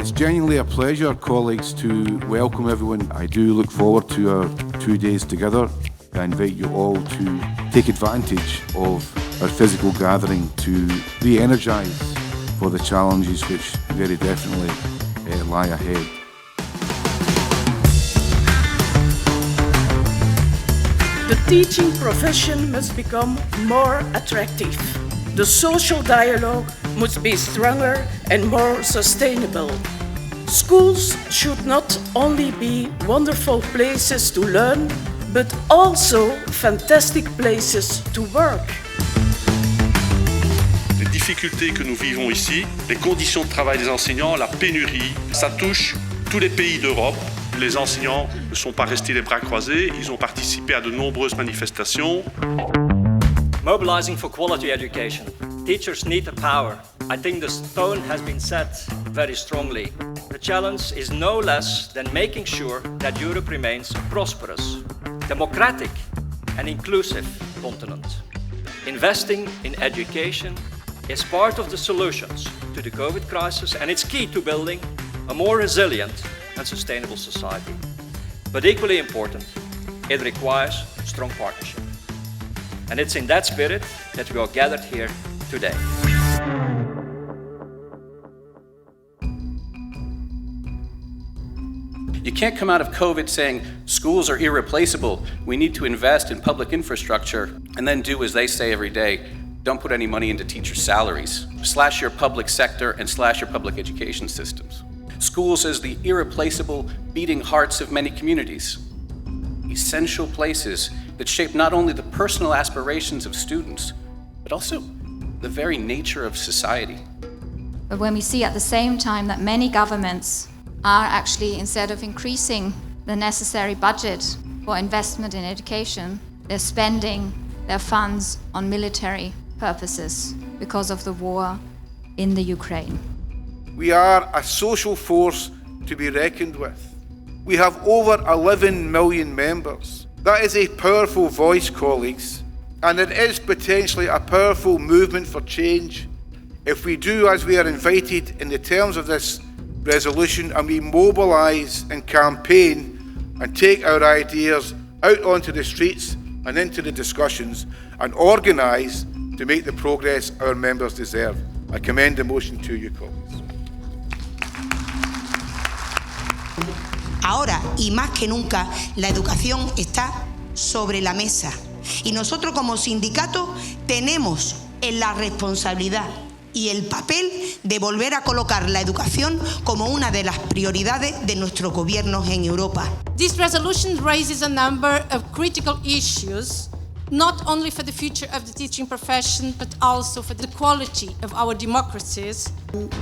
It's genuinely a pleasure, colleagues, to welcome everyone. I do look forward to our 2 days together. I invite you all to take advantage of our physical gathering to re-energise for the challenges which very definitely lie ahead. The teaching profession must become more attractive. The social dialogue must be stronger and more sustainable. Schools should not only be wonderful places to learn, but also fantastic places to work. Les difficultés que nous vivons ici, les conditions de travail des enseignants, la pénurie, ça touche tous les pays d'Europe. Les enseignants ne sont pas restés les bras croisés, ils ont participé à de nombreuses manifestations. Mobilizing for quality education. Teachers need the power. I think the tone has been set very strongly. The challenge is no less than making sure that Europe remains a prosperous, democratic and inclusive continent. Investing in education is part of the solutions to the COVID crisis, and it's key to building a more resilient and sustainable society. But equally important, it requires strong partnership. And it's in that spirit that we are gathered here today. You can't come out of COVID saying schools are irreplaceable, we need to invest in public infrastructure, and then do as they say every day, don't put any money into teachers' salaries. Slash your public sector and slash your public education systems. Schools as the irreplaceable beating hearts of many communities. Essential places that shape not only the personal aspirations of students, but also the very nature of society. But when we see at the same time that many governments are actually, instead of increasing the necessary budget for investment in education, they're spending their funds on military purposes because of the war in the Ukraine. We are a social force to be reckoned with. We have over 11 million members. That is a powerful voice, colleagues, and it is potentially a powerful movement for change if we do as we are invited in the terms of this resolution, and we mobilise and campaign and take our ideas out onto the streets and into the discussions and organise to make the progress our members deserve. I commend the motion to you, colleagues. Ahora y más que nunca, la educación está sobre la mesa y nosotros como sindicato tenemos la responsabilidad y el papel de volver a colocar la educación como una de las prioridades de nuestros gobiernos en Europa. This resolution raises a number of critical issues, not only for the future of the teaching profession, but also for the quality of our democracies.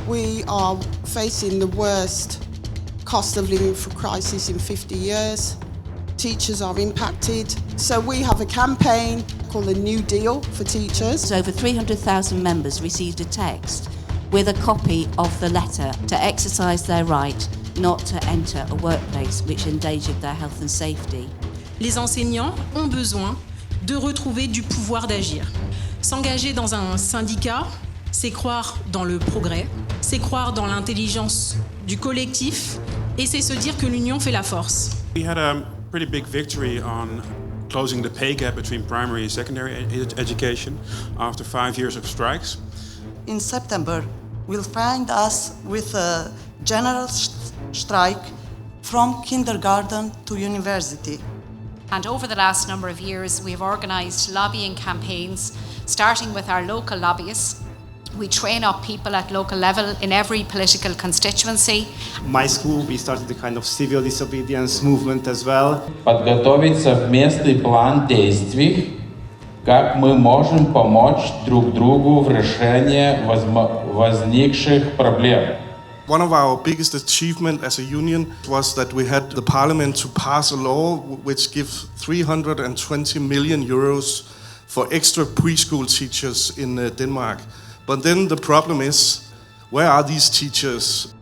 We are facing the worst cost of living crisis in 50 years. Teachers are impacted. So we have a campaign called the New Deal for Teachers. Over 300,000 members received a text with a copy of the letter to exercise their right not to enter a workplace which endangered their health and safety. Les enseignants ont besoin de retrouver du pouvoir d'agir. S'engager dans un syndicat, c'est croire dans le progrès, c'est croire dans l'intelligence du collectif, et c'est se dire que l'union fait la force. We had a pretty big victory on closing the pay gap between primary and secondary education after 5 years of strikes. In September, we'll find us with a general strike from kindergarten to university. And over the last number of years, we have organised lobbying campaigns, starting with our local lobbyists. We train up people at local level in every political constituency. My school, we started a kind of civil disobedience movement as well. Подготовить совместный план действий, как мы можем помочь друг другу в решении возникших проблем. One of our biggest achievements as a union was that we had the parliament to pass a law which gives 320 million euros for extra preschool teachers in Denmark. But then the problem is, where are these teachers?